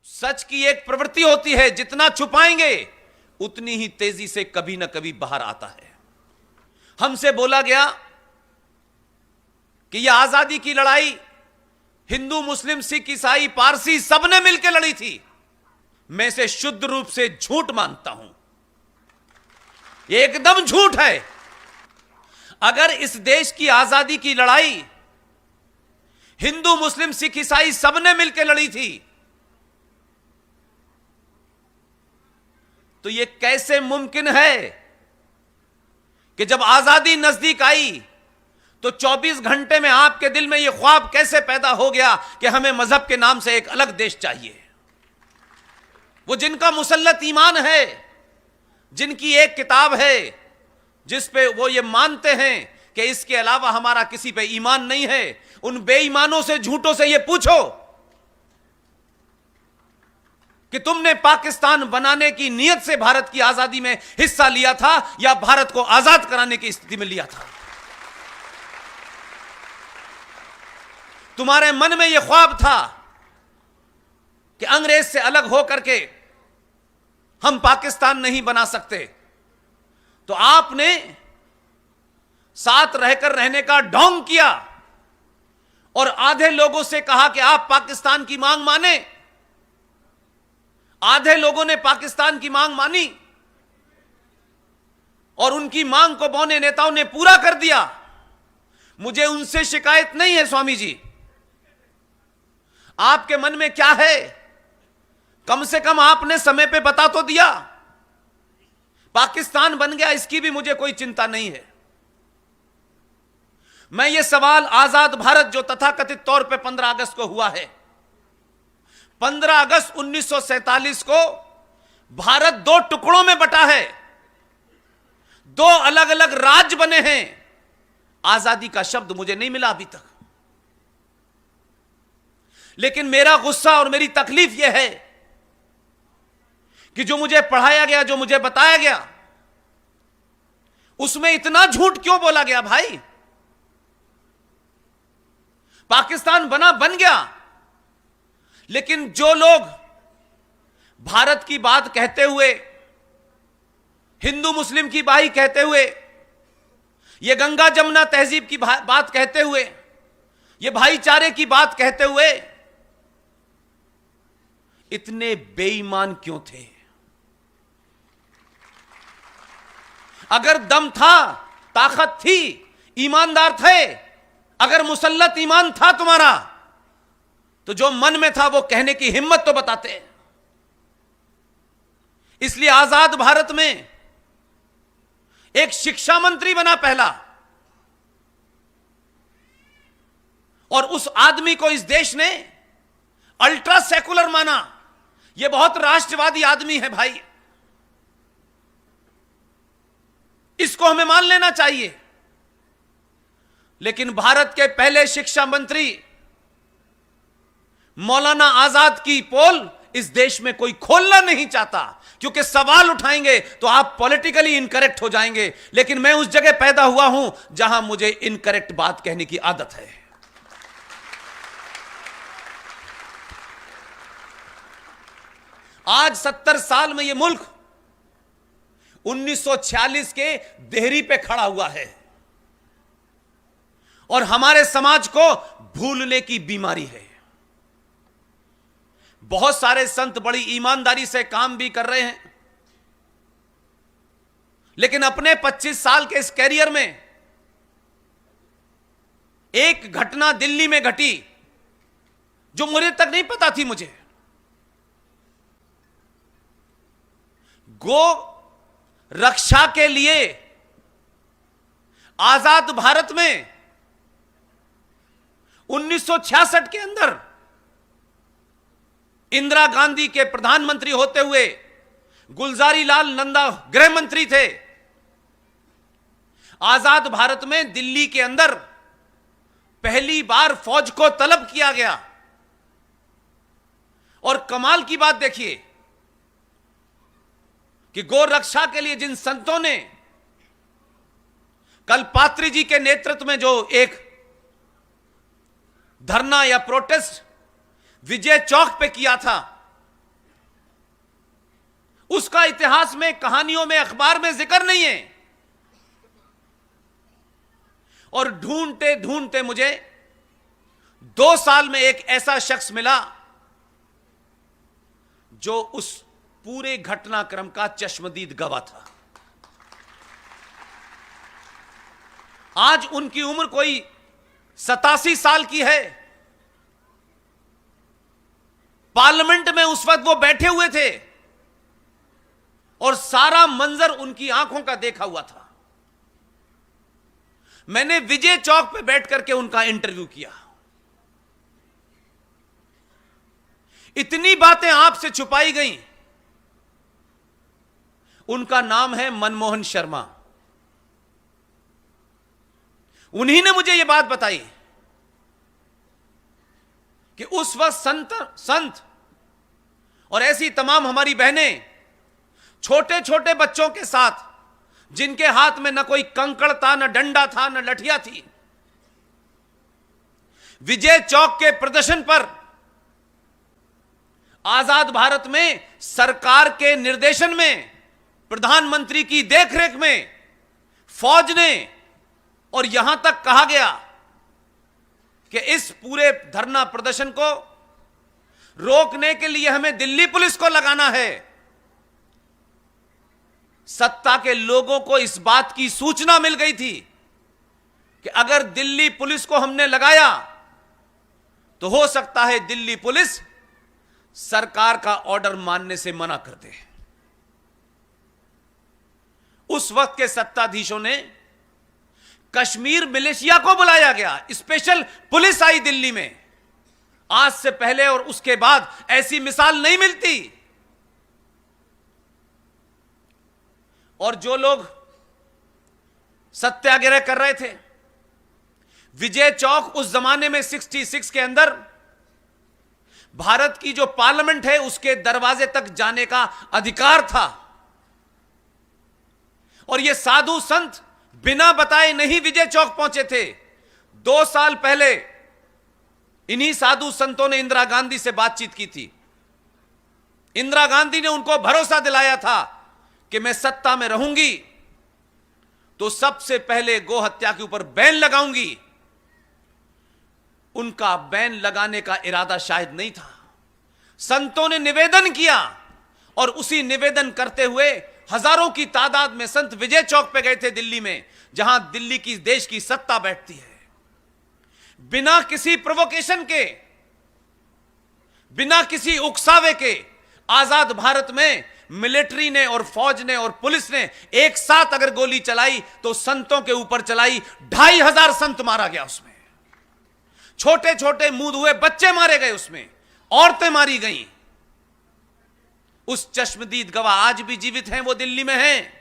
सच की एक प्रवृत्ति होती है, जितना छुपाएंगे उतनी ही तेजी से कभी ना कभी बाहर आता है। हमसे बोला गया कि यह आजादी की लड़ाई हिंदू, मुस्लिम, सिख, ईसाई, पारसी सबने मिलकर लड़ी थी। मैं इसे शुद्ध रूप से झूठ मानता हूं, एकदम झूठ है। अगर इस देश की आजादी की लड़ाई हिंदू, मुस्लिम, सिख, ईसाई सबने मिलकर लड़ी थी, तो यह कैसे मुमकिन है कि जब आजादी नजदीक आई तो 24 घंटे में आपके दिल में यह ख्वाब कैसे पैदा हो गया कि हमें मजहब के नाम से एक अलग देश चाहिए? वो जिनका मुसल्लत ईमान है, जिनकी एक किताब है जिस पे वो ये मानते हैं कि इसके अलावा हमारा किसी पे ईमान नहीं है, उन बेईमानों से, झूठों से ये पूछो कि तुमने पाकिस्तान बनाने की नियत से भारत की आजादी में हिस्सा लिया था या भारत को आजाद कराने की स्थिति में लिया था? तुम्हारे मन में यह ख्वाब था कि अंग्रेज से अलग होकर के हम पाकिस्तान नहीं बना सकते, तो आपने साथ रहकर रहने का ढोंग किया और आधे लोगों से कहा कि आप पाकिस्तान की मांग माने। आधे लोगों ने पाकिस्तान की मांग मानी और उनकी मांग को बौने नेताओं ने पूरा कर दिया। मुझे उनसे शिकायत नहीं है स्वामी जी, आपके मन में क्या है कम से कम आपने समय पे बता तो दिया। पाकिस्तान बन गया, इसकी भी मुझे कोई चिंता नहीं है। मैं ये सवाल आजाद भारत जो तथाकथित तौर पे 15 अगस्त को हुआ है, 15 अगस्त 1947 को भारत 2 टुकड़ों में बटा है, 2 अलग अलग राज्य बने हैं। आजादी का शब्द मुझे नहीं मिला अभी तक। लेकिन मेरा गुस्सा और मेरी तकलीफ यह है कि जो मुझे पढ़ाया गया, जो मुझे बताया गया, उसमें इतना झूठ क्यों बोला गया? भाई, पाकिस्तान बन गया, लेकिन जो लोग भारत की बात कहते हुए, हिंदू मुस्लिम की बाई कहते हुए, ये गंगा जमुना तहजीब की बात कहते हुए, ये भाईचारे की बात कहते हुए इतने बेईमान क्यों थे? अगर दम था, ताकत थी, ईमानदार थे, अगर मुसल्लत ईमान था तुम्हारा, तो जो मन में था वो कहने की हिम्मत तो बताते। इसलिए आजाद भारत में एक शिक्षा मंत्री बना पहला, और उस आदमी को इस देश ने अल्ट्रा सेकुलर माना। यह बहुत राष्ट्रवादी आदमी है भाई, इसको हमें मान लेना चाहिए। लेकिन भारत के पहले शिक्षा मंत्री मौलाना आजाद की पोल इस देश में कोई खोलना नहीं चाहता, क्योंकि सवाल उठाएंगे तो आप पॉलिटिकली इनकरेक्ट हो जाएंगे। लेकिन मैं उस जगह पैदा हुआ हूं जहां मुझे इनकरेक्ट बात कहने की आदत है। आज 70 साल में यह मुल्क 1946 के देहरी पे खड़ा हुआ है, और हमारे समाज को भूलने की बीमारी है। बहुत सारे संत बड़ी ईमानदारी से काम भी कर रहे हैं, लेकिन अपने 25 साल के इस कैरियर में एक घटना दिल्ली में घटी जो मुझे तक नहीं पता थी। मुझे गो रक्षा के लिए आजाद भारत में 1966 के अंदर इंदिरा गांधी के प्रधानमंत्री होते हुए गुलजारी लाल नंदा गृह मंत्री थे। आजाद भारत में दिल्ली के अंदर पहली बार फौज को तलब किया गया, और कमाल की बात देखिए कि गौ रक्षा के लिए जिन संतों ने कलपात्री जी के नेतृत्व में जो एक धरना या प्रोटेस्ट विजय चौक पे किया था, उसका इतिहास में, कहानियों में, अखबार में जिक्र नहीं है। और ढूंढते ढूंढते मुझे 2 साल में एक ऐसा शख्स मिला जो उस पूरे घटनाक्रम का चश्मदीद गवाह था। आज उनकी उम्र कोई 87 साल की है। पार्लियामेंट में उस वक्त वो बैठे हुए थे और सारा मंजर उनकी आंखों का देखा हुआ था। मैंने विजय चौक पे बैठ करके उनका इंटरव्यू किया। इतनी बातें आपसे छुपाई गईं। उनका नाम है मनमोहन शर्मा। उन्हीं ने मुझे यह बात बताई कि उस वक्त संत और ऐसी तमाम हमारी बहनें छोटे छोटे बच्चों के साथ, जिनके हाथ में न कोई कंकड़ था, न डंडा था, न लठिया थी, विजय चौक के प्रदर्शन पर आजाद भारत में सरकार के निर्देशन में, प्रधानमंत्री की देखरेख में फौज ने, और यहां तक कहा गया कि इस पूरे धरना प्रदर्शन को रोकने के लिए हमें दिल्ली पुलिस को लगाना है। सत्ता के लोगों को इस बात की सूचना मिल गई थी कि अगर दिल्ली पुलिस को हमने लगाया तो हो सकता है दिल्ली पुलिस सरकार का ऑर्डर मानने से मना कर दे। उस वक्त के सत्ताधीशों ने कश्मीर मिलिशिया को बुलाया गया, स्पेशल पुलिस आई दिल्ली में। आज से पहले और उसके बाद ऐसी मिसाल नहीं मिलती। और जो लोग सत्याग्रह कर रहे थे, विजय चौक उस जमाने में 66 के अंदर भारत की जो पार्लियामेंट है उसके दरवाजे तक जाने का अधिकार था। और ये साधु संत बिना बताए नहीं विजय चौक पहुंचे थे। 2 साल पहले इन्हीं साधु संतों ने इंदिरा गांधी से बातचीत की थी। इंदिरा गांधी ने उनको भरोसा दिलाया था कि मैं सत्ता में रहूंगी तो सबसे पहले गो हत्या के ऊपर बैन लगाऊंगी। उनका बैन लगाने का इरादा शायद नहीं था। संतों ने निवेदन किया और उसी निवेदन करते हुए हजारों की तादाद में संत विजय चौक पे गए थे दिल्ली में, जहां दिल्ली की देश की सत्ता बैठती है। बिना किसी प्रोवोकेशन के, बिना किसी उकसावे के आजाद भारत में मिलिट्री ने और फौज ने और पुलिस ने एक साथ अगर गोली चलाई तो संतों के ऊपर चलाई। 2500 संत मारा गया उसमें। छोटे छोटे मूंद हुए बच्चे मारे गए उसमें, औरतें मारी गईं। उस चश्मदीद गवाह आज भी जीवित हैं, वो दिल्ली में हैं।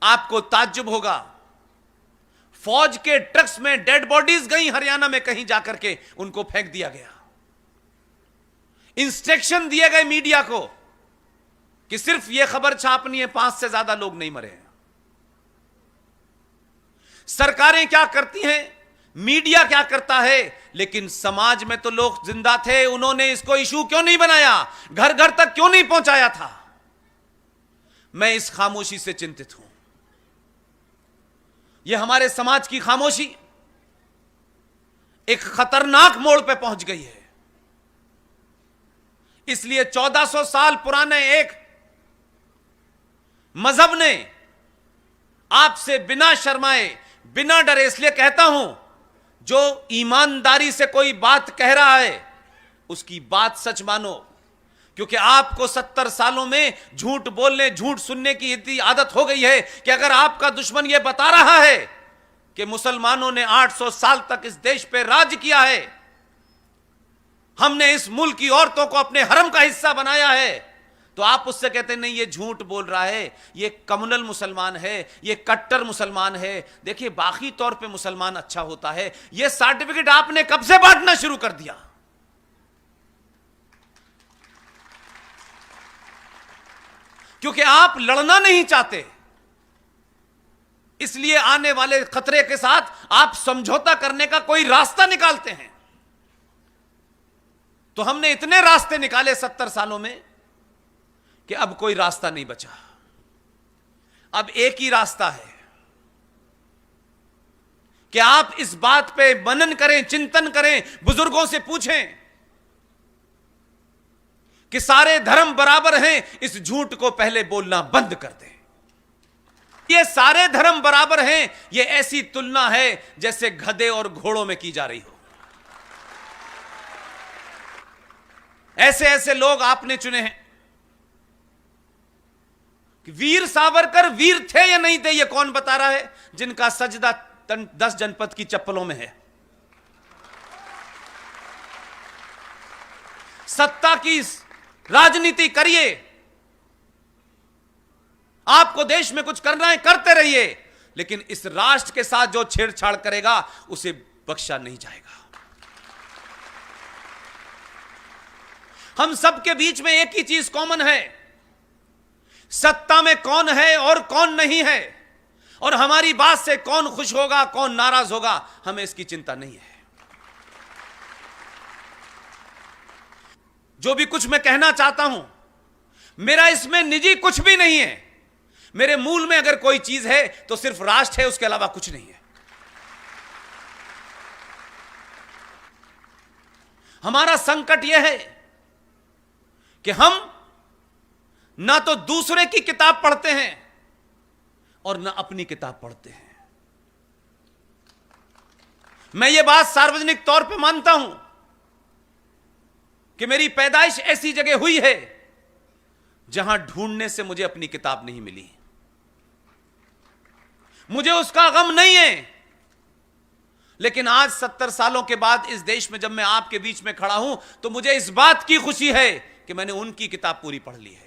आपको ताज्जुब होगा, फौज के ट्रक्स में डेड बॉडीज गई हरियाणा में, कहीं जाकर के उनको फेंक दिया गया। इंस्ट्रक्शन दिए गए मीडिया को कि सिर्फ यह खबर छापनी है, 5 से ज्यादा लोग नहीं मरे हैं। सरकारें क्या करती हैं, मीडिया क्या करता है, लेकिन समाज में तो लोग जिंदा थे। उन्होंने इसको इशू क्यों नहीं बनाया, घर घर तक क्यों नहीं पहुंचाया था? मैं इस खामोशी से चिंतित हूं। यह हमारे समाज की खामोशी एक खतरनाक मोड़ पे पहुंच गई है। इसलिए 1400 साल पुराने एक मजहब ने आपसे बिना शर्माए, बिना डरे, इसलिए कहता हूं, जो ईमानदारी से कोई बात कह रहा है उसकी बात सच मानो। क्योंकि आपको 70 सालों में झूठ बोलने, झूठ सुनने की इतनी आदत हो गई है कि अगर आपका दुश्मन यह बता रहा है कि मुसलमानों ने 800 साल तक इस देश पे राज किया है, हमने इस मुल्क की औरतों को अपने हरम का हिस्सा बनाया है, तो आप उससे कहते नहीं ये झूठ बोल रहा है, ये कम्युनल मुसलमान है, ये कट्टर मुसलमान है। देखिए बाकी तौर पे मुसलमान अच्छा होता है। ये सर्टिफिकेट आपने कब से बांटना शुरू कर दिया? क्योंकि आप लड़ना नहीं चाहते, इसलिए आने वाले खतरे के साथ आप समझौता करने का कोई रास्ता निकालते हैं। तो हमने इतने रास्ते निकाले 70 सालों में कि अब कोई रास्ता नहीं बचा, अब एक ही रास्ता है कि आप इस बात पे मनन करें, चिंतन करें, बुजुर्गों से पूछें कि सारे धर्म बराबर हैं, इस झूठ को पहले बोलना बंद कर दें। ये सारे धर्म बराबर हैं, ये ऐसी तुलना है जैसे गधे और घोड़ों में की जा रही हो। ऐसे ऐसे लोग आपने चुने हैं कि वीर सावरकर वीर थे या नहीं थे, ये कौन बता रहा है, जिनका सजदा 10 जनपद की चप्पलों में है। सत्ता की राजनीति करिए, आपको देश में कुछ करना है करते रहिए, लेकिन इस राष्ट्र के साथ जो छेड़छाड़ करेगा उसे बख्शा नहीं जाएगा। हम सबके बीच में एक ही चीज कॉमन है, सत्ता में कौन है और कौन नहीं है, और हमारी बात से कौन खुश होगा कौन नाराज होगा, हमें इसकी चिंता नहीं है। जो भी कुछ मैं कहना चाहता हूं, मेरा इसमें निजी कुछ भी नहीं है। मेरे मूल में अगर कोई चीज है तो सिर्फ राष्ट्र है, उसके अलावा कुछ नहीं है। हमारा संकट यह है कि हम ना तो दूसरे की किताब पढ़ते हैं और ना अपनी किताब पढ़ते हैं। मैं ये बात सार्वजनिक तौर पे मानता हूं कि मेरी पैदाइश ऐसी जगह हुई है जहां ढूंढने से मुझे अपनी किताब नहीं मिली। मुझे उसका गम नहीं है, लेकिन आज 70 सालों के बाद इस देश में जब मैं आपके बीच में खड़ा हूं तो मुझे इस बात की खुशी है कि मैंने उनकी किताब पूरी पढ़ ली है।